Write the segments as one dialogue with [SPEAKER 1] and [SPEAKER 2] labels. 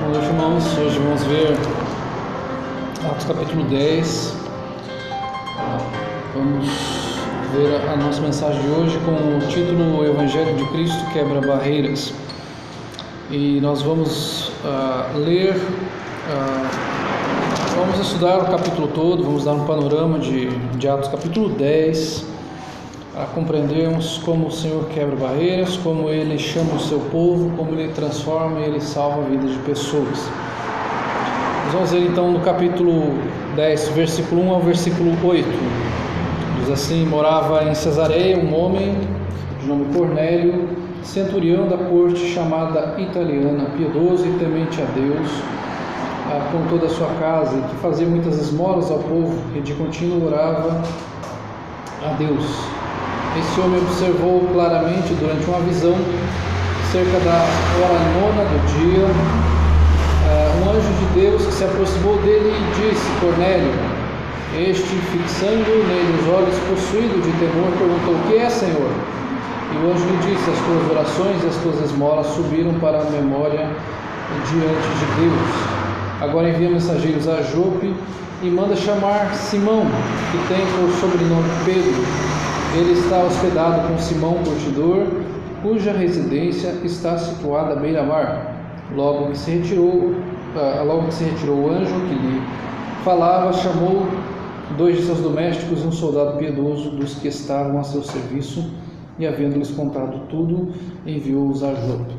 [SPEAKER 1] Boa noite, irmãos. Hoje vamos ver Atos capítulo 10. Vamos ver a nossa mensagem de hoje com o título: O Evangelho de Cristo quebra barreiras. E nós vamos vamos estudar o capítulo todo, vamos dar um panorama de Atos capítulo 10, para compreendermos como o Senhor quebra barreiras, como Ele chama o seu povo, como Ele transforma e Ele salva a vida de pessoas. Nós vamos ver então no capítulo 10, versículo 1 ao versículo 8. Diz assim: morava em Cesareia um homem de nome Cornélio, centurião da corte chamada italiana, piedoso e temente a Deus, com toda a sua casa, e que fazia muitas esmolas ao povo, e de contínuo orava a Deus. Esse homem observou claramente durante uma visão, cerca da hora 9 do dia, um anjo de Deus que se aproximou dele e disse: Cornélio. Este, fixando nele os olhos, possuído de temor, perguntou: o que é, Senhor? E o anjo lhe disse: as tuas orações e as tuas esmolas subiram para a memória diante de Deus. Agora envia mensageiros a Jope e manda chamar Simão, que tem por sobrenome Pedro. Ele está hospedado com Simão curtidor, cuja residência está situada à beira-mar. Logo que se retirou o anjo que lhe falava, chamou 2 de seus domésticos e um soldado piedoso dos que estavam a seu serviço, e havendo-lhes contado tudo, enviou-os a Jope.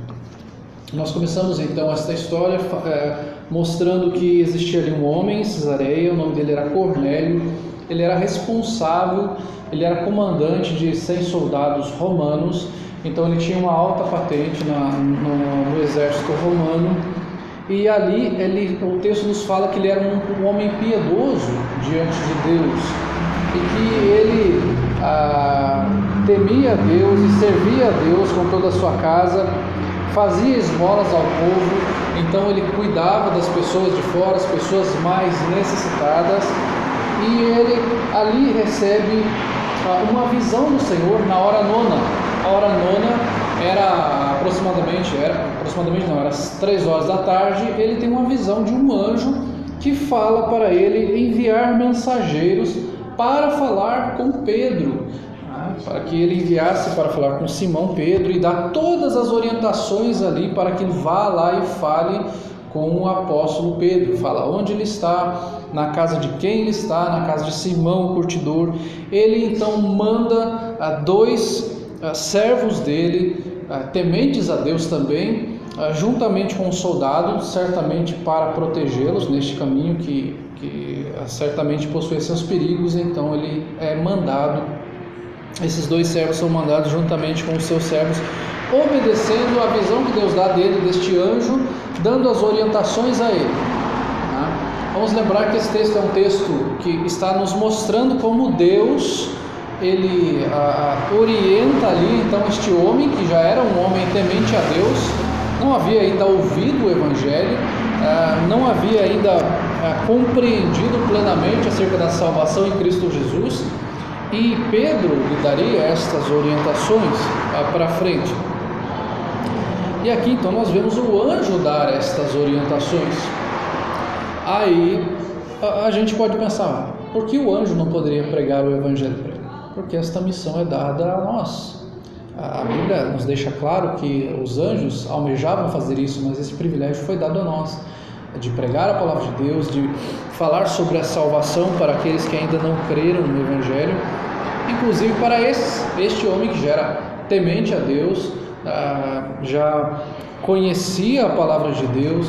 [SPEAKER 1] Nós começamos então esta história mostrando que existia ali um homem em Cesareia, o nome dele era Cornélio. Ele era responsável, ele era comandante de 100 soldados romanos, então ele tinha uma alta patente no exército romano. E ali o texto nos fala que ele era um homem piedoso diante de Deus, e que ele temia a Deus e servia a Deus com toda a sua casa, fazia esmolas ao povo. Então ele cuidava das pessoas de fora, as pessoas mais necessitadas, e ele ali recebe uma visão do Senhor na hora 9. A hora 9 era aproximadamente às 3 horas da tarde. Ele tem uma visão de um anjo que fala para ele enviar mensageiros para falar com Pedro, para que ele enviasse para falar com Simão Pedro e dar todas as orientações ali para que ele vá lá e fale com o apóstolo Pedro. Fala onde ele está, na casa de quem ele está, na casa de Simão, o curtidor. Ele então manda 2 servos dele, tementes a Deus também, juntamente com um soldado, certamente para protegê-los neste caminho que certamente possui seus perigos. Então ele é mandado, esses 2 servos são mandados juntamente com os seus servos, obedecendo a visão que Deus dá dele, deste anjo, dando as orientações a ele. Vamos lembrar que esse texto é um texto que está nos mostrando como Deus ele orienta ali então este homem, que já era um homem temente a Deus, não havia ainda ouvido o Evangelho, não havia ainda compreendido plenamente acerca da salvação em Cristo Jesus, e Pedro lhe daria estas orientações para frente. E aqui então nós vemos o anjo dar estas orientações. Aí a gente pode pensar: por que o anjo não poderia pregar o Evangelho para ele? Porque esta missão é dada a nós. A Bíblia nos deixa claro que os anjos almejavam fazer isso, mas esse privilégio foi dado a nós, de pregar a palavra de Deus, de falar sobre a salvação para aqueles que ainda não creram no Evangelho, inclusive para este homem que já era temente a Deus, já conhecia a palavra de Deus,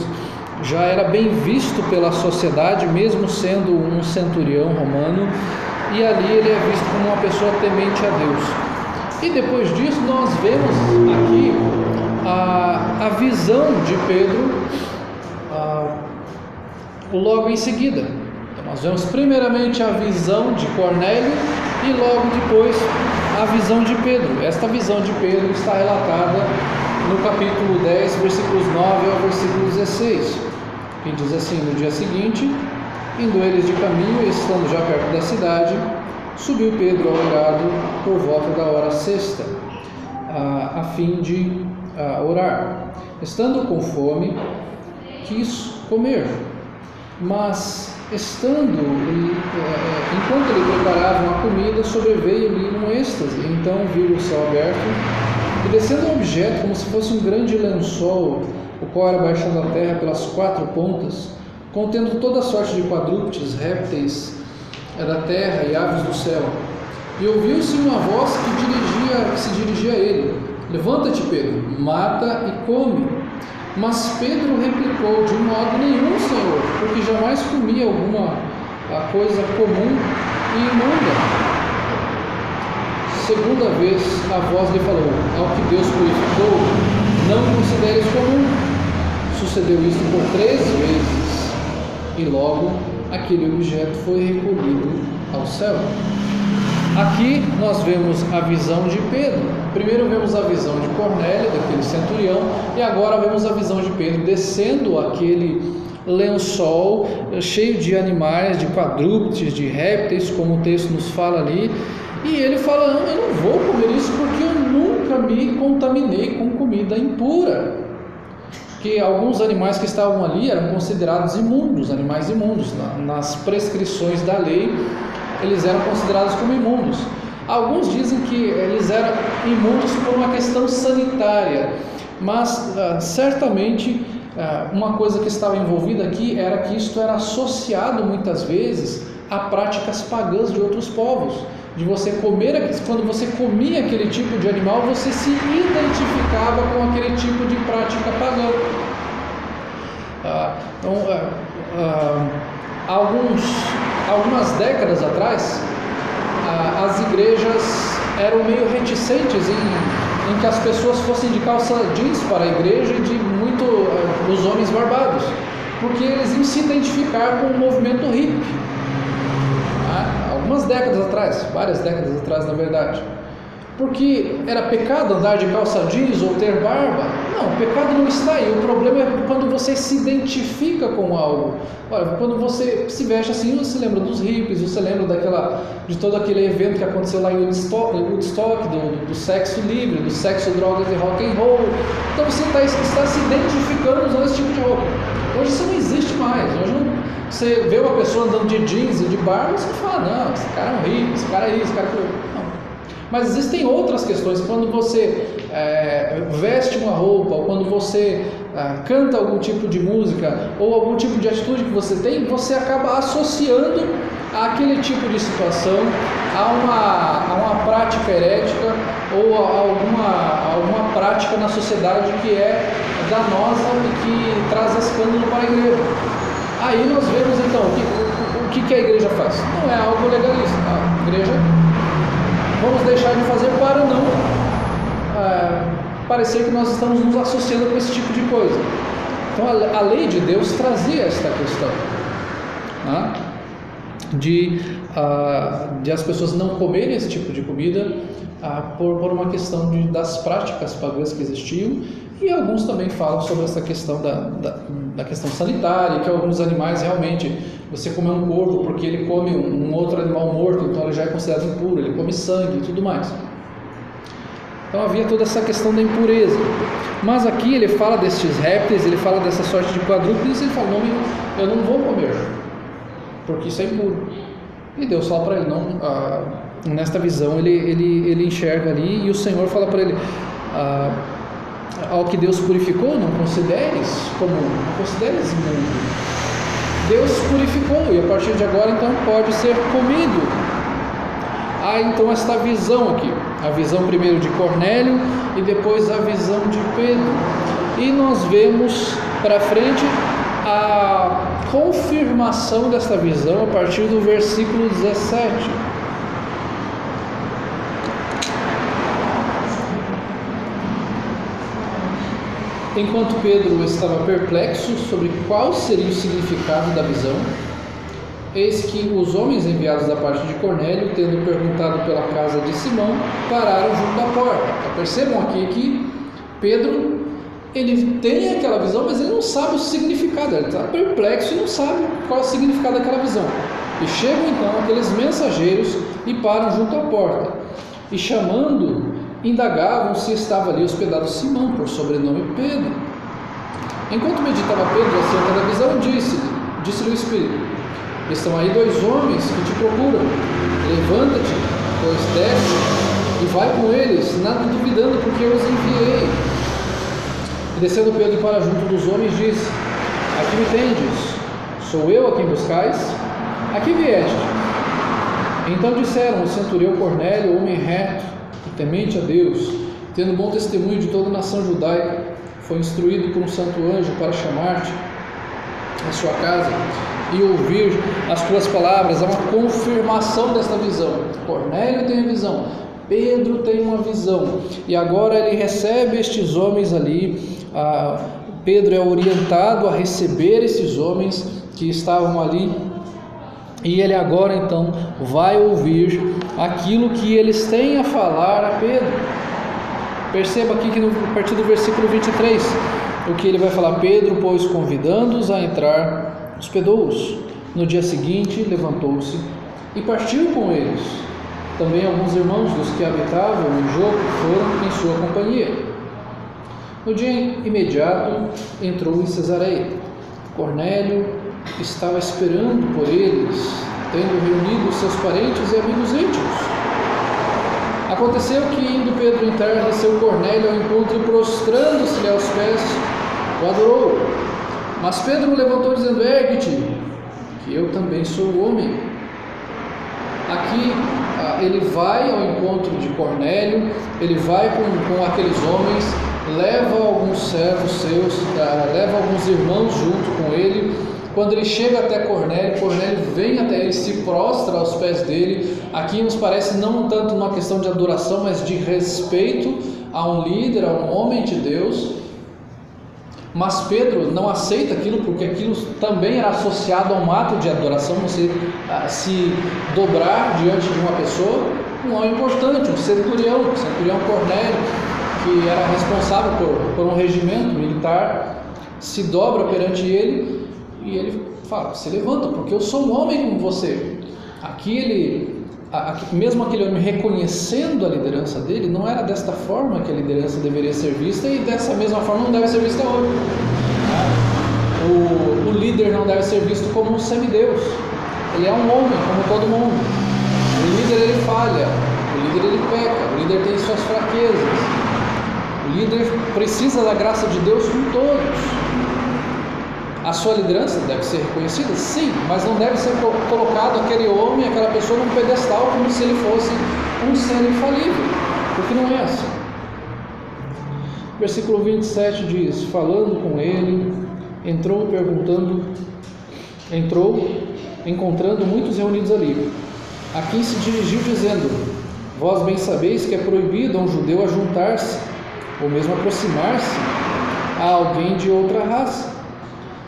[SPEAKER 1] já era bem visto pela sociedade, mesmo sendo um centurião romano, e ali ele é visto como uma pessoa temente a Deus. E depois disso nós vemos aqui a visão de Pedro logo em seguida. Então nós vemos primeiramente a visão de Cornélio e logo depois a visão de Pedro. Esta visão de Pedro está relatada no capítulo 10, versículos 9 ao versículo 16, que diz assim: no dia seguinte, indo eles de caminho e estando já perto da cidade, subiu Pedro ao eirado por volta da hora 6, a fim de orar. Estando com fome, quis comer, mas enquanto ele preparava uma comida, sobreveio-lhe um êxtase. Então viu o céu aberto e descendo um objeto como se fosse um grande lençol, o qual era baixado da terra pelas 4 pontas, contendo toda sorte de quadrúpedes, répteis da terra e aves do céu. E ouviu-se uma voz que se dirigia a ele: levanta-te, Pedro, mata e come. Mas Pedro replicou: de modo nenhum, Senhor, porque jamais comi alguma coisa comum e imunda. Segunda vez a voz lhe falou: ao que Deus purificou, não consideres comum. Sucedeu isto por 3 vezes, e logo aquele objeto foi recolhido ao céu. Aqui nós vemos a visão de Pedro. Primeiro vemos a visão de Cornélio, daquele centurião, e agora vemos a visão de Pedro descendo aquele lençol cheio de animais, de quadrúpedes, de répteis, como o texto nos fala ali. E ele fala: não, eu não vou comer isso porque eu nunca me contaminei com comida impura. Que alguns animais que estavam ali eram considerados imundos, animais imundos. Nas prescrições da lei, eles eram considerados como imundos. Alguns dizem que eles eram imundos por uma questão sanitária, mas certamente uma coisa que estava envolvida aqui era que isto era associado muitas vezes a práticas pagãs de outros povos. De você comer, quando você comia aquele tipo de animal, você se identificava com aquele tipo de prática pagã. Algumas décadas atrás, as igrejas eram meio reticentes em que as pessoas fossem de calça jeans para a igreja e de os homens barbados, porque eles iam se identificar com o movimento hippie. Algumas décadas atrás, várias décadas atrás na verdade. Porque era pecado andar de calça jeans ou ter barba? Não, o pecado não está aí. O problema é quando você se identifica com algo. Olha, quando você se veste assim, você lembra dos hippies, você lembra de todo aquele evento que aconteceu lá em Woodstock, do sexo livre, do sexo, drogas e rock and roll. Então você está se identificando usando esse tipo de roupa. Hoje isso não existe mais. Hoje você vê uma pessoa andando de jeans e de barba, você fala: não, esse cara é um hippie, esse cara é isso, esse cara é aquilo. Não. Mas existem outras questões. Quando você veste uma roupa, ou quando você canta algum tipo de música, ou algum tipo de atitude que você tem, você acaba associando àquele tipo de situação a uma prática herética ou a alguma prática na sociedade que é danosa e que traz escândalo para a igreja. Aí nós vemos então o que a igreja faz. Não é algo legalista. A igreja, vamos deixar de fazer para não parecer que nós estamos nos associando com esse tipo de coisa. Então a lei de Deus trazia esta questão, de as pessoas não comerem esse tipo de comida por uma questão das práticas pagãs que existiam. E alguns também falam sobre essa questão da questão sanitária, que alguns animais realmente, você come um corvo porque ele come um outro animal morto, então ele já é considerado impuro, ele come sangue e tudo mais. Então havia toda essa questão da impureza. Mas aqui ele fala destes répteis, ele fala dessa sorte de quadrúpedes, e ele fala: não, eu não vou comer, porque isso é impuro. E Deus fala para ele, não, nesta visão ele enxerga ali, e o Senhor fala para ele: ao que Deus purificou, não consideres comum, não consideres imundo. Deus purificou, e a partir de agora então pode ser comido. Então esta visão aqui, a visão primeiro de Cornélio e depois a visão de Pedro, e nós vemos para frente a confirmação desta visão a partir do versículo 17. Enquanto Pedro estava perplexo sobre qual seria o significado da visão, eis que os homens enviados da parte de Cornélio, tendo perguntado pela casa de Simão, pararam junto à porta. Então, percebam aqui que Pedro, ele tem aquela visão, mas ele não sabe o significado, ele está perplexo e não sabe qual é o significado daquela visão. E chegam então aqueles mensageiros e param junto à porta, e chamando, indagavam se estava ali hospedado Simão, por sobrenome Pedro. Enquanto meditava Pedro acerca da visão, disse-lhe o Espírito: estão aí 2 homens que te procuram. Levanta-te, pois desce e vai com eles, nada duvidando, porque eu os enviei. E descendo Pedro para junto dos homens, disse: aqui me tendes, sou eu a quem buscais? Aqui vieste. Então disseram: o centurião Cornélio, homem reto e temente a Deus, tendo bom testemunho de toda a nação judaica, foi instruído por um santo anjo para chamar-te à sua casa e ouvir as tuas palavras. É uma confirmação desta visão. Cornélio tem a visão, Pedro tem uma visão, e agora ele recebe estes homens ali. Pedro é orientado a receber esses homens que estavam ali, e ele agora então vai ouvir aquilo que eles têm a falar a Pedro. Perceba aqui que a partir do versículo 23, o que ele vai falar: Pedro, pois, convidando-os a entrar, hospedou-os. No dia seguinte levantou-se e partiu com eles. Também alguns irmãos dos que habitavam em Jope foram em sua companhia. No dia imediato entrou em Cesareia. Cornélio estava esperando por eles, tendo reunido seus parentes e amigos íntimos. Aconteceu que, indo Pedro entrar, desceu Cornélio ao encontro e, prostrando-se-lhe aos pés, o adorou. Mas Pedro o levantou, dizendo: ergue-te, que eu também sou homem. Aqui ele vai ao encontro de Cornélio, ele vai com aqueles homens, leva alguns servos seus, leva alguns irmãos junto com ele. Quando ele chega até Cornélio, Cornélio vem até ele, se prostra aos pés dele. Aqui nos parece não tanto uma questão de adoração, mas de respeito a um líder, a um homem de Deus. Mas Pedro não aceita aquilo, porque aquilo também era associado a um ato de adoração, você se dobrar diante de uma pessoa, um homem importante, um centurião Cornélio, que era responsável por um regimento militar, se dobra perante ele e ele fala: se levanta, porque eu sou um homem como você. Aqui mesmo aquele homem reconhecendo a liderança dele, não era desta forma que a liderança deveria ser vista, e dessa mesma forma não deve ser vista hoje. O líder não deve ser visto como um semideus. Ele é um homem como todo mundo. O líder ele falha, o líder ele peca, o líder tem suas fraquezas. O líder precisa da graça de Deus com todos. A sua liderança deve ser reconhecida? Sim, mas não deve ser colocado aquele homem, aquela pessoa num pedestal como se ele fosse um ser infalível, porque não é assim. Versículo 27 diz: falando com ele, entrou, encontrando muitos reunidos ali, a quem se dirigiu dizendo: vós bem sabeis que é proibido a um judeu ajuntar-se, ou mesmo aproximar-se a alguém de outra raça.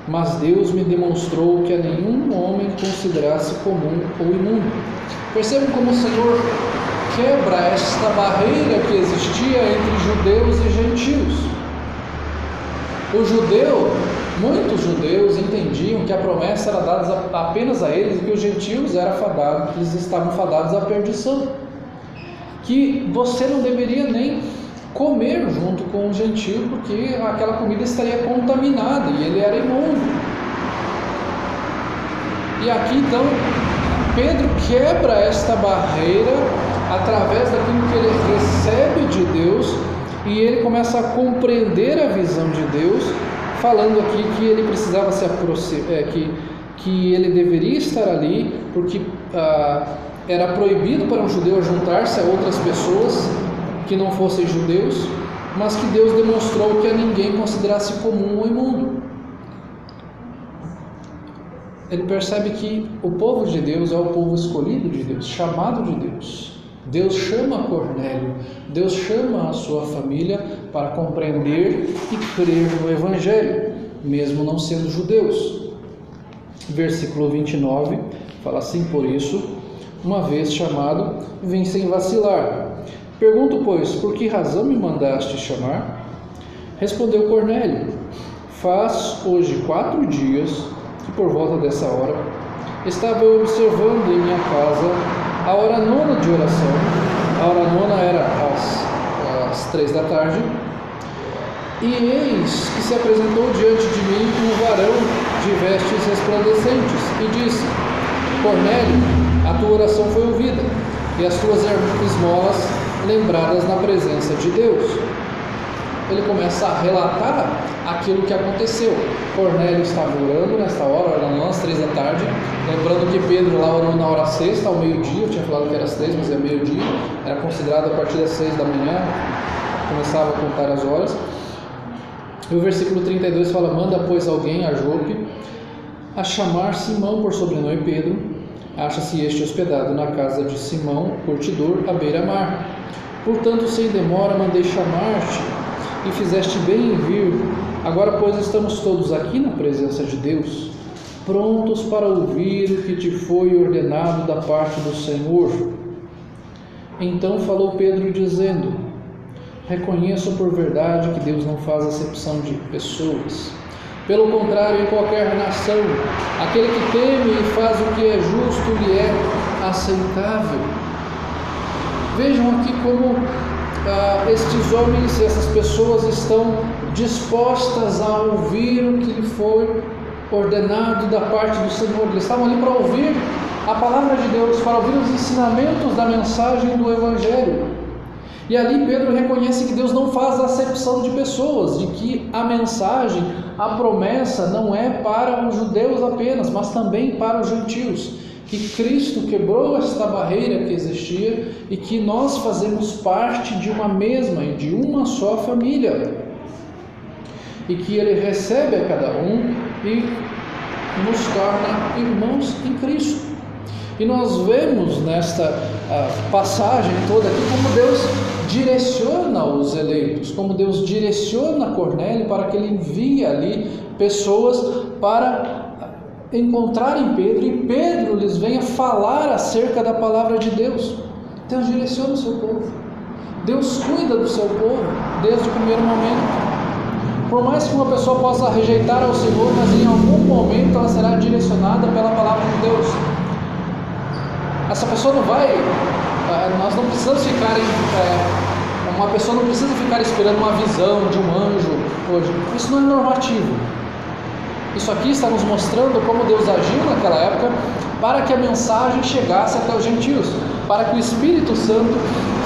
[SPEAKER 1] Mas Deus me demonstrou que a nenhum homem considerasse comum ou imundo. Percebam como o Senhor quebra esta barreira que existia entre judeus e gentios. Muitos judeus entendiam que a promessa era dada apenas a eles, e que os gentios eles estavam fadados à perdição, que você não deveria nem comer junto com o gentio, porque aquela comida estaria contaminada e ele era imundo. E aqui então Pedro quebra esta barreira através daquilo que ele recebe de Deus, e ele começa a compreender a visão de Deus, falando aqui que ele precisava se aproximar, que ele deveria estar ali, porque era proibido para um judeu juntar-se a outras pessoas que não fossem judeus, mas que Deus demonstrou que a ninguém considerasse comum ou imundo. Ele percebe que o povo de Deus é o povo escolhido de Deus, chamado de Deus. Deus chama Cornélio, Deus chama a sua família para compreender e crer no Evangelho, mesmo não sendo judeus. Versículo 29 fala assim: por isso, uma vez chamado, vem sem vacilar. Pergunto, pois, por que razão me mandaste chamar? Respondeu Cornélio: faz hoje 4 dias que por volta dessa hora estava eu observando em minha casa a hora nona de oração. A hora nona era às 3 da tarde, E eis que se apresentou diante de mim um varão de vestes resplandecentes, e disse: Cornélio, a tua oração foi ouvida, e as tuas esmolas lembradas na presença de Deus. Ele começa a relatar aquilo que aconteceu. Cornélio estava orando nesta hora, eram às 3 da tarde, lembrando que Pedro lá orou na hora sexta, ao meio-dia. Eu tinha falado que era às 3, mas é meio-dia, era considerado a partir das 6 da manhã, começava a contar as horas. E o versículo 32 fala: Manda, pois, alguém a Jope a chamar Simão, por sobrenome Pedro. Acha-se este hospedado na casa de Simão, curtidor, à beira-mar. Portanto, sem demora, mandei chamar-te, e fizeste bem em vir. Agora, pois, estamos todos aqui na presença de Deus, prontos para ouvir o que te foi ordenado da parte do Senhor. Então falou Pedro, dizendo: Reconheço por verdade que Deus não faz acepção de pessoas. Pelo contrário, em qualquer nação, aquele que teme e faz o que é justo lhe é aceitável. Vejam aqui como estes homens, essas pessoas estão dispostas a ouvir o que lhe foi ordenado da parte do Senhor. Eles estavam ali para ouvir a palavra de Deus, para ouvir os ensinamentos da mensagem do Evangelho. E ali Pedro reconhece que Deus não faz acepção de pessoas, de que a mensagem, a promessa não é para os judeus apenas, mas também para os gentios, que Cristo quebrou esta barreira que existia e que nós fazemos parte de uma mesma e de uma só família, e que Ele recebe a cada um e nos torna irmãos em Cristo. E nós vemos nesta passagem toda aqui como Deus direciona os eleitos, como Deus direciona Cornélio para que ele envie ali pessoas para encontrarem Pedro, e Pedro lhes venha falar acerca da palavra de Deus. Deus direciona o seu povo, Deus cuida do seu povo desde o primeiro momento. Por mais que uma pessoa possa rejeitar ao Senhor, mas em algum momento ela será direcionada pela palavra de Deus. Essa pessoa não vai, nós não precisamos ficar uma pessoa não precisa ficar esperando uma visão de um anjo hoje. Isso não é normativo. Isso aqui está nos mostrando como Deus agiu naquela época para que a mensagem chegasse até os gentios, para que o Espírito Santo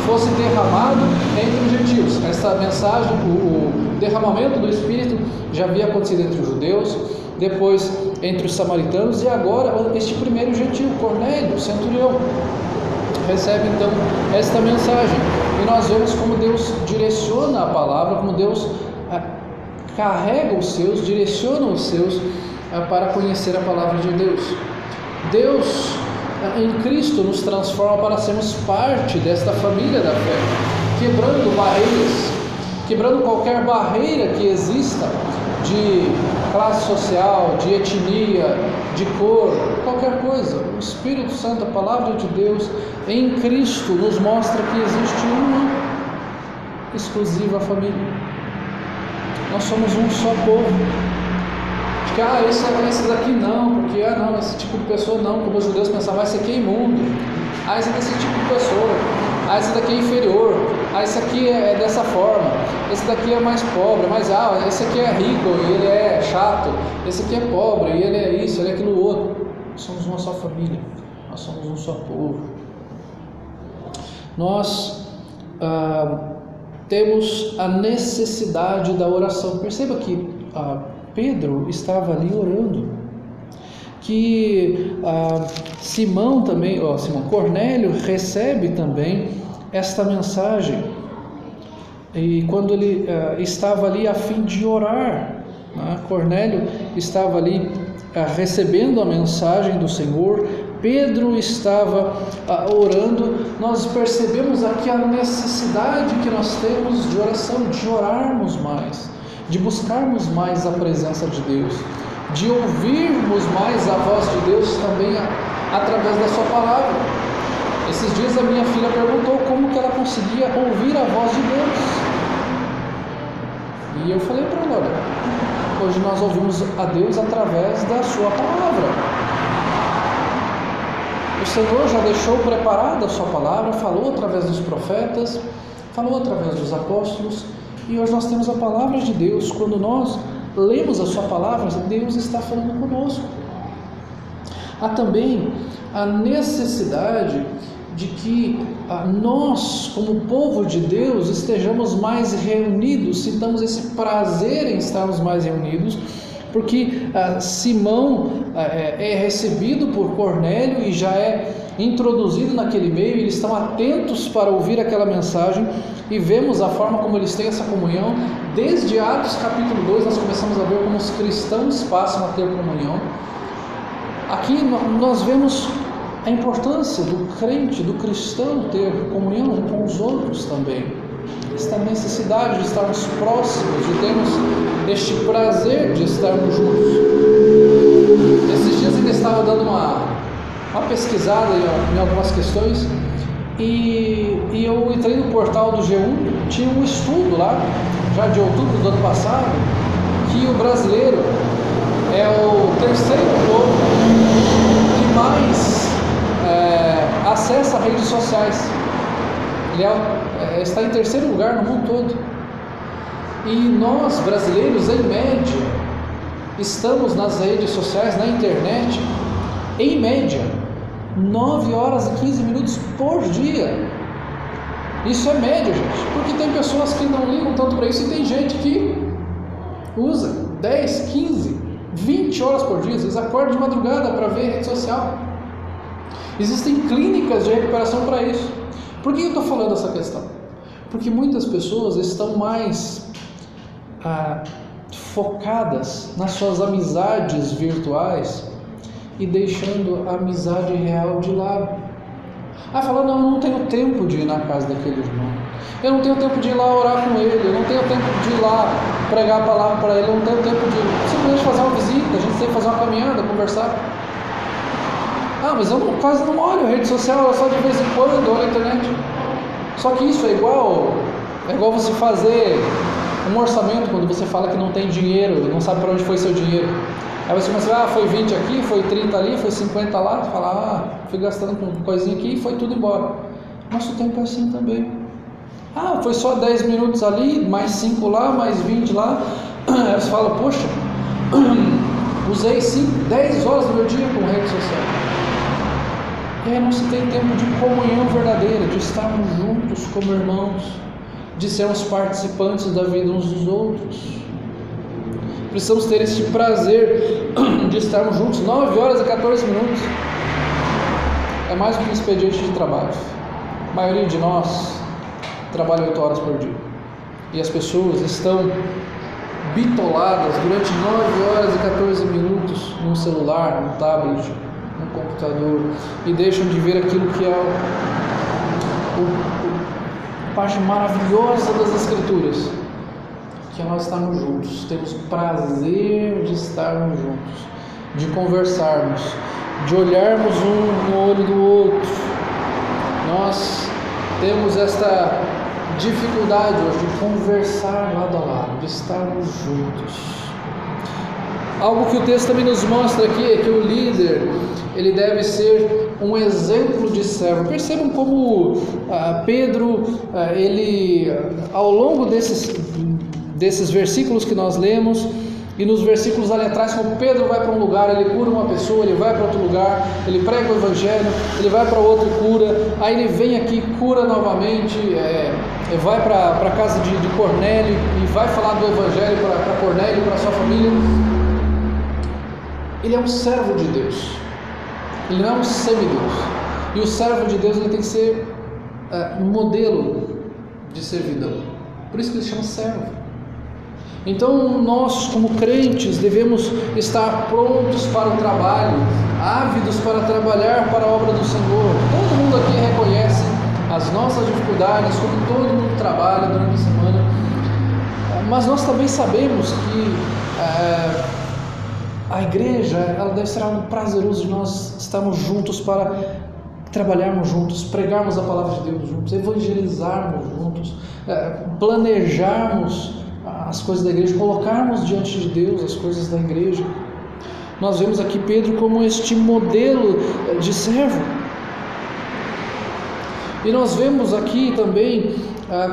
[SPEAKER 1] fosse derramado entre os gentios. Essa mensagem, o derramamento do Espírito já havia acontecido entre os judeus, depois entre os samaritanos, e agora este primeiro gentil, Cornélio, o centurião, recebe então esta mensagem. E nós vemos como Deus direciona a palavra, como Deus carrega os seus, direciona os seus para conhecer a palavra de Deus. Deus em Cristo nos transforma para sermos parte desta família da fé, quebrando barreiras, quebrando qualquer barreira que exista de classe social, de etnia, de cor, qualquer coisa. O Espírito Santo, a palavra de Deus em Cristo nos mostra que existe uma exclusiva família. Nós somos um só povo. Esse daqui não, porque não, esse tipo de pessoa não, como os judeus pensavam, esse aqui é imundo, esse é desse tipo de pessoa, esse daqui é inferior, esse aqui é dessa forma, esse daqui é mais pobre, mas esse aqui é rico e ele é chato, esse aqui é pobre e ele é isso, ele é aquilo outro. Nós somos uma só família, nós somos um só povo. Nós temos a necessidade da oração. Perceba que Pedro estava ali orando, que Simão também, Cornélio recebe também esta mensagem, e quando ele estava ali a fim de orar, Cornélio estava ali recebendo a mensagem do Senhor, Pedro estava orando. Nós percebemos aqui a necessidade que nós temos de oração, de orarmos mais, de buscarmos mais a presença de Deus, de ouvirmos mais a voz de Deus também através da sua palavra. Esses dias a minha filha perguntou como que ela conseguia ouvir a voz de Deus, e eu falei para ela: olha, hoje nós ouvimos a Deus através da sua palavra. O Senhor já deixou preparada a sua palavra, falou através dos profetas, falou através dos apóstolos, E hoje nós temos a palavra de Deus. Quando nós lemos a sua palavra, Deus está falando conosco. Há também a necessidade de que nós, como povo de Deus, estejamos mais reunidos, sintamos esse prazer em estarmos mais reunidos, porque Simão é recebido por Cornélio e já é introduzido naquele meio. Eles estão atentos para ouvir aquela mensagem e vemos a forma como eles têm essa comunhão. Desde Atos capítulo 2 nós começamos a ver como os cristãos passam a ter comunhão. Aqui nós vemos a importância do crente, do cristão ter comunhão com os outros também. Esta necessidade de estarmos próximos, de termos este prazer de estarmos juntos. Esses dias ainda estava dando uma pesquisada em algumas questões e eu entrei no portal do G1, tinha um estudo lá, já de outubro do ano passado, que o brasileiro é o terceiro povo que mais acessa redes sociais. Ele está em terceiro lugar no mundo todo. E nós, brasileiros, em média, estamos nas redes sociais, na internet, em média, 9 horas e 15 minutos por dia. Isso é média, gente, porque tem pessoas que não ligam tanto para isso e tem gente que usa 10, 15, 20 horas por dia. Eles acordam de madrugada para ver rede social. Existem clínicas de recuperação para isso. Por que eu estou falando essa questão? Porque muitas pessoas estão mais focadas nas suas amizades virtuais e deixando a amizade real de lado. Falando, não, eu não tenho tempo de ir na casa daquele irmão, eu não tenho tempo de ir lá orar com ele, eu não tenho tempo de ir lá pregar a palavra para ele, eu não tenho tempo de simplesmente fazer uma visita, a gente tem que fazer uma caminhada, conversar. Mas eu quase não olho a rede social, eu só de vez em quando olho a internet. Só que isso é igual você fazer um orçamento quando você fala que não tem dinheiro, não sabe para onde foi seu dinheiro. Aí você começa a foi 20 aqui, foi 30 ali, foi 50 lá, você fala, fui gastando com coisinha aqui e foi tudo embora. Nosso tempo é assim também. Foi só 10 minutos ali, mais 5 lá, mais 20 lá. Aí você fala, poxa, usei 10 horas do meu dia com rede social. E aí não se tem tempo de comunhão verdadeira, de estarmos juntos como irmãos, de sermos participantes da vida uns dos outros. Precisamos ter esse prazer de estarmos juntos. 9 horas e 14 minutos é mais do que um expediente de trabalho. A maioria de nós trabalha 8 horas por dia. E as pessoas estão bitoladas durante 9 horas e 14 minutos num celular, num tablet, num computador, e deixam de ver aquilo que é a parte maravilhosa das Escrituras, que é nós estarmos juntos, temos prazer de estarmos juntos, de conversarmos, de olharmos um no olho do outro. Nós temos esta dificuldade hoje de conversar lado a lado, de estarmos juntos. Algo que o texto também nos mostra aqui é que o líder, ele deve ser um exemplo de servo. Percebam como Pedro, ele, ao longo desses versículos que nós lemos, e nos versículos ali atrás, como Pedro vai para um lugar, ele cura uma pessoa, ele vai para outro lugar, ele prega o evangelho, ele vai para outro e cura, aí ele vem aqui, cura novamente, vai para a casa de Cornélio e vai falar do evangelho para Cornélio, para sua família. Ele é um servo de Deus, ele não é um semideus, e o servo de Deus ele tem que ser um modelo de servidão, por isso que ele se chama servo. Então nós, como crentes, devemos estar prontos para o trabalho, ávidos para trabalhar para a obra do Senhor. Todo mundo aqui reconhece as nossas dificuldades, como todo mundo trabalha durante a semana, mas nós também sabemos que a igreja, ela deve ser algo prazeroso de nós estarmos juntos para trabalharmos juntos, pregarmos a palavra de Deus juntos, evangelizarmos juntos, planejarmos as coisas da igreja, colocarmos diante de Deus as coisas da igreja. Nós vemos aqui Pedro como este modelo de servo. E nós vemos aqui também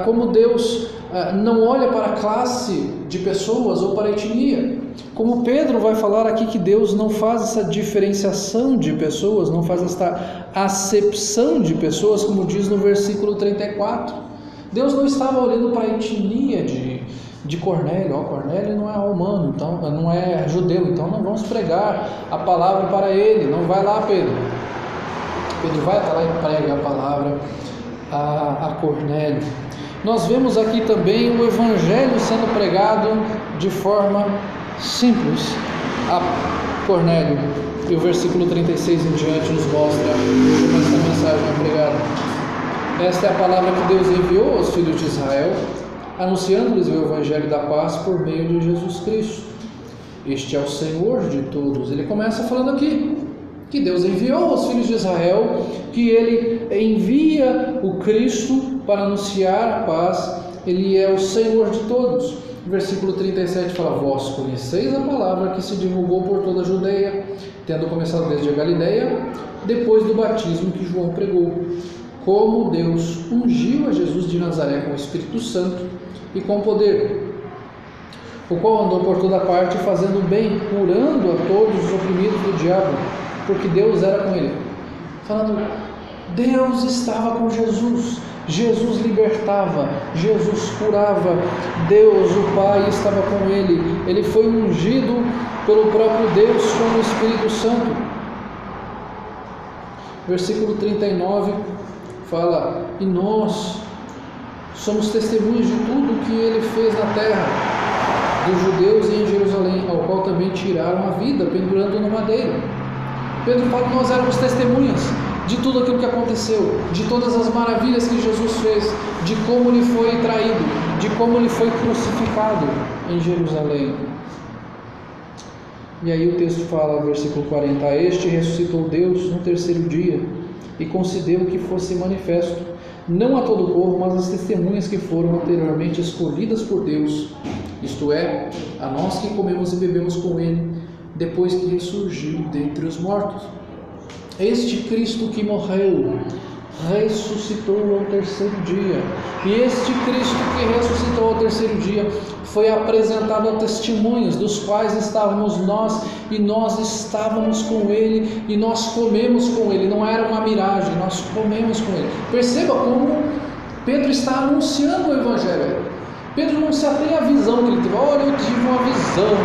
[SPEAKER 1] como Deus não olha para a classe de pessoas ou para a etnia. Como Pedro vai falar aqui que Deus não faz essa diferenciação de pessoas, não faz essa acepção de pessoas, como diz no versículo 34. Deus não estava olhando para a etnia de Cornélio. Cornélio não é romano, então não é judeu, então não vamos pregar a palavra para ele. Não vai lá, Pedro. Pedro vai até lá e prega a palavra a Cornélio. Nós vemos aqui também o evangelho sendo pregado de forma simples a Cornélio. E o versículo 36 em diante nos mostra como essa mensagem é pregada. Esta é a palavra que Deus enviou aos filhos de Israel, anunciando-lhes o evangelho da paz por meio de Jesus Cristo. Este é o Senhor de todos. Ele começa falando aqui que Deus enviou aos filhos de Israel, que Ele envia o Cristo para anunciar a paz. Ele é o Senhor de todos. Versículo 37 fala: vós conheceis a palavra que se divulgou por toda a Judeia, tendo começado desde a Galileia, depois do batismo que João pregou, como Deus ungiu a Jesus de Nazaré com o Espírito Santo e com poder, o qual andou por toda parte fazendo bem, curando a todos os oprimidos do diabo, porque Deus era com ele. Falando, Deus estava com Jesus. Jesus libertava, Jesus curava, Deus, o Pai, estava com ele. Ele foi ungido pelo próprio Deus com o Espírito Santo. Versículo 39 fala: e nós somos testemunhas de tudo o que ele fez na terra dos judeus e em Jerusalém, ao qual também tiraram a vida, pendurando no madeiro. Pedro fala que nós éramos testemunhas de tudo aquilo que aconteceu, de todas as maravilhas que Jesus fez, de como ele foi traído, de como ele foi crucificado em Jerusalém. E aí o texto fala, versículo 40: a este ressuscitou Deus no terceiro dia e concedeu que fosse manifesto, não a todo o povo, mas às testemunhas que foram anteriormente escolhidas por Deus, isto é, a nós que comemos e bebemos com ele, depois que ressurgiu dentre os mortos. Este Cristo que morreu, ressuscitou ao terceiro dia. E este Cristo que ressuscitou ao terceiro dia foi apresentado a testemunhas, dos quais estávamos nós, e nós estávamos com ele, e nós comemos com ele. Não era uma miragem, nós comemos com ele. Perceba como Pedro está anunciando o Evangelho. Pedro não se atém à visão que ele teve. Olha, eu tive uma visão,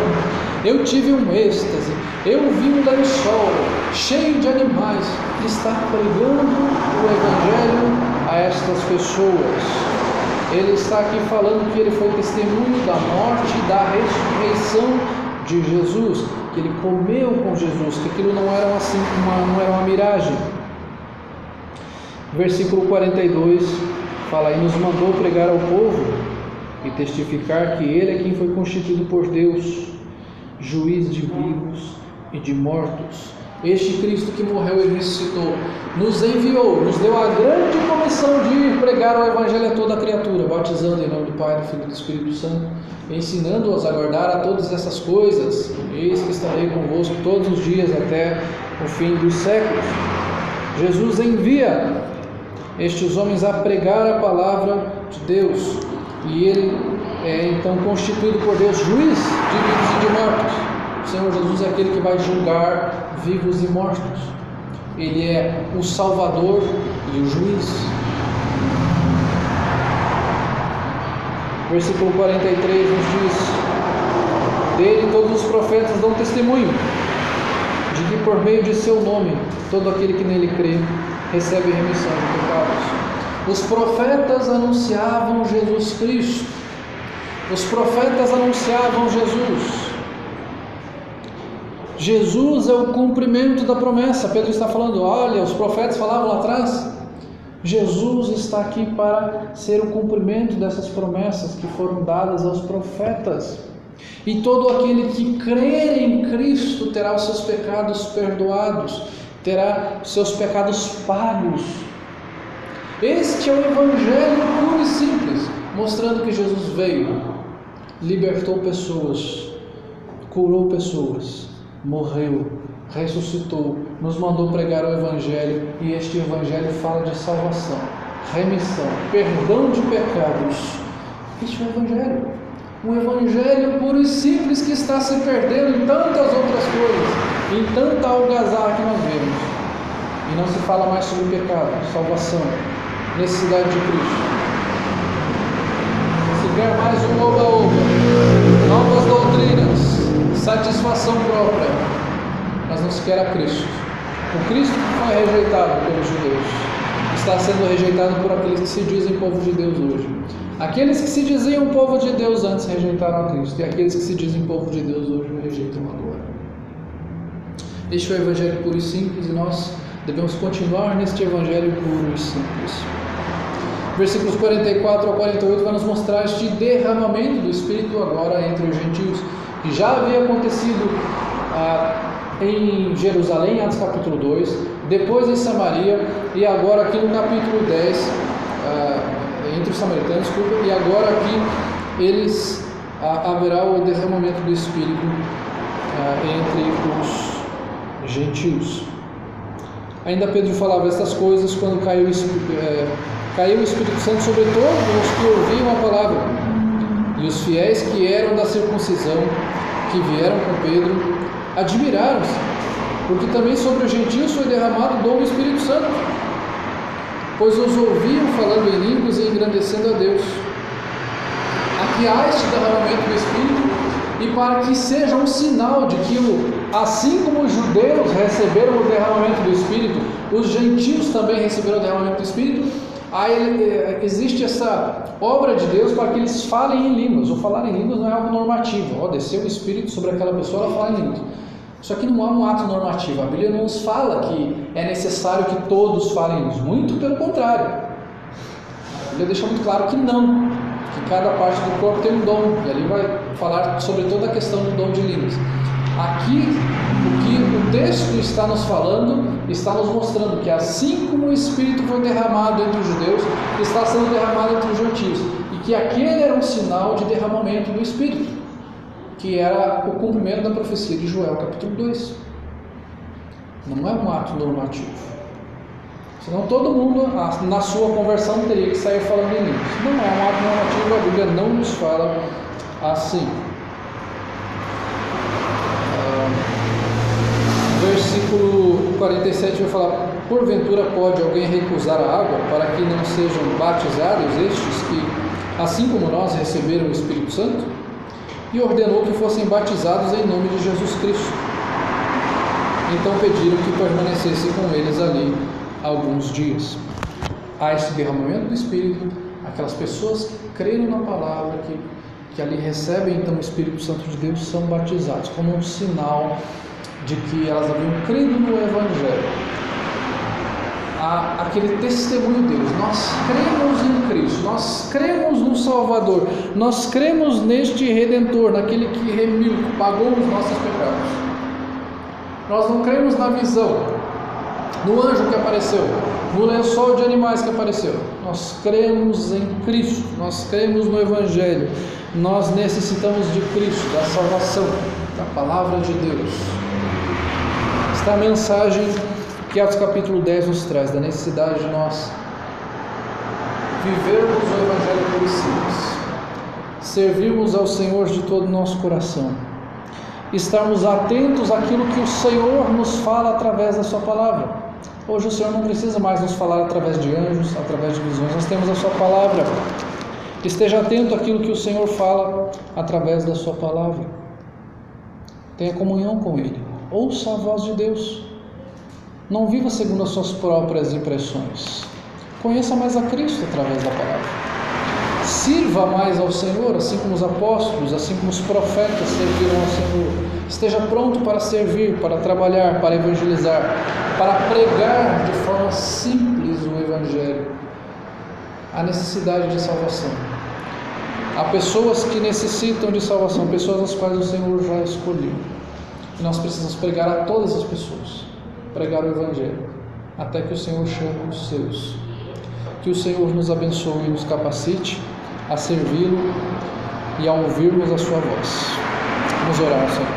[SPEAKER 1] eu tive um êxtase, eu vi um lençol cheio de animais. Ele está pregando o Evangelho a estas pessoas. Ele está aqui falando que ele foi testemunho da morte e da ressurreição de Jesus, que ele comeu com Jesus, que aquilo não era não era uma miragem. Versículo 42 fala: e nos mandou pregar ao povo e testificar que ele é quem foi constituído por Deus, juiz de vivos e de mortos. Este Cristo que morreu e ressuscitou nos enviou, nos deu a grande comissão de ir pregar o Evangelho a toda a criatura, batizando em nome do Pai, do Filho e do Espírito Santo, ensinando-os a guardar a todas essas coisas. Eis que estarei convosco todos os dias até o fim dos séculos. Jesus envia estes homens a pregar a palavra de Deus, e ele é então constituído por Deus juiz de vivos e de mortos. O Senhor Jesus é aquele que vai julgar vivos e mortos. Ele é o Salvador e o juiz. Versículo 43 nos diz: dele todos os profetas dão testemunho de que por meio de seu nome todo aquele que nele crê recebe remissão de pecados. Os profetas anunciavam Jesus Cristo. Os profetas anunciavam Jesus. Jesus é o cumprimento da promessa. Pedro está falando, olha, os profetas falavam lá atrás. Jesus está aqui para ser o cumprimento dessas promessas que foram dadas aos profetas. E todo aquele que crer em Cristo terá os seus pecados perdoados, terá os seus pecados pagos. Este é o Evangelho puro e simples, mostrando que Jesus veio, libertou pessoas, curou pessoas, morreu, ressuscitou, nos mandou pregar o Evangelho, e este Evangelho fala de salvação. remissão, perdão de pecados. Este é o Evangelho. Um Evangelho puro e simples que está se perdendo em tantas outras coisas, em tanta algazarra que nós vemos. E não se fala mais sobre pecado, salvação, necessidade de Cristo. Se quer mais um oba-oba, novas doutrinas, satisfação própria, mas não se quer a Cristo. O Cristo que foi rejeitado pelos judeus está sendo rejeitado por aqueles que se dizem povo de Deus hoje. Aqueles que se diziam povo de Deus antes rejeitaram a Cristo, e aqueles que se dizem povo de Deus hoje o rejeitam agora. Este é o Evangelho puro e simples, e nós devemos continuar neste Evangelho puro e simples. Versículos 44 a 48 vai nos mostrar este derramamento do Espírito agora entre os gentios, que já havia acontecido em Jerusalém, Atos capítulo 2, depois em Samaria, e agora aqui no capítulo 10, entre os samaritanos, e agora aqui haverá o derramamento do Espírito entre os gentios. Ainda Pedro falava estas coisas quando caiu o Espírito Santo sobre todos os que ouviam a palavra. E os fiéis que eram da circuncisão, que vieram com Pedro, admiraram-se, porque também sobre os gentios foi derramado o dom do Espírito Santo, pois os ouviam falando em línguas e engrandecendo a Deus. Aqui há este derramamento do Espírito, e para que seja um sinal de que, assim como os judeus receberam o derramamento do Espírito, os gentios também receberam o derramamento do Espírito, existe essa obra de Deus para que eles falem em línguas. O falar em línguas não é algo normativo. Desceu o Espírito sobre aquela pessoa, ela fala em línguas. Isso aqui não é um ato normativo. A Bíblia não nos fala que é necessário que todos falem em línguas. Muito pelo contrário. A Bíblia deixa muito claro que não. Que cada parte do corpo tem um dom. E ali vai falar sobre toda a questão do dom de línguas. Aqui, o que o texto está nos falando, está nos mostrando que assim como o Espírito foi derramado entre os judeus, está sendo derramado entre os gentios, e que aquele era um sinal de derramamento do Espírito, que era o cumprimento da profecia de Joel, capítulo 2. Não é um ato normativo. Senão todo mundo, na sua conversão, teria que sair falando em línguas. Não é um ato normativo, a Bíblia não nos fala assim. Versículo 47 vai falar: porventura pode alguém recusar a água para que não sejam batizados estes que, assim como nós, receberam o Espírito Santo? E ordenou que fossem batizados em nome de Jesus Cristo. Então pediram que permanecesse com eles ali alguns dias. Há esse derramamento do Espírito, aquelas pessoas que creram na palavra, que ali recebem então o Espírito Santo de Deus, são batizados como um sinal de que elas haviam crido no Evangelho. Há aquele testemunho deles: nós cremos em Cristo, nós cremos no Salvador, nós cremos neste Redentor, naquele que remiu, que pagou os nossos pecados. Nós não cremos na visão, no anjo que apareceu, no lençol de animais que apareceu. Nós cremos em Cristo, nós cremos no Evangelho, nós necessitamos de Cristo, da salvação, da palavra de Deus. Esta é a mensagem que Atos capítulo 10 nos traz, da necessidade de nós vivermos o Evangelho puro e simples, servirmos ao Senhor de todo o nosso coração, estarmos atentos àquilo que o Senhor nos fala através da sua palavra. Hoje o Senhor não precisa mais nos falar através de anjos, através de visões, nós temos a sua palavra. Esteja atento àquilo que o Senhor fala através da sua palavra. Tenha comunhão com Ele, ouça a voz de Deus. Não viva segundo as suas próprias impressões. Conheça mais a Cristo através da palavra. Sirva mais ao Senhor, assim como os apóstolos, assim como os profetas serviram ao Senhor. Esteja pronto para servir, para trabalhar, para evangelizar, para pregar de forma simples o Evangelho. Há necessidade de salvação. Há pessoas que necessitam de salvação, pessoas as quais o Senhor já escolheu. E nós precisamos pregar a todas as pessoas, pregar o Evangelho, até que o Senhor chame os seus. Que o Senhor nos abençoe e nos capacite a servi-lo e a ouvirmos a sua voz. Vamos orar, Senhor.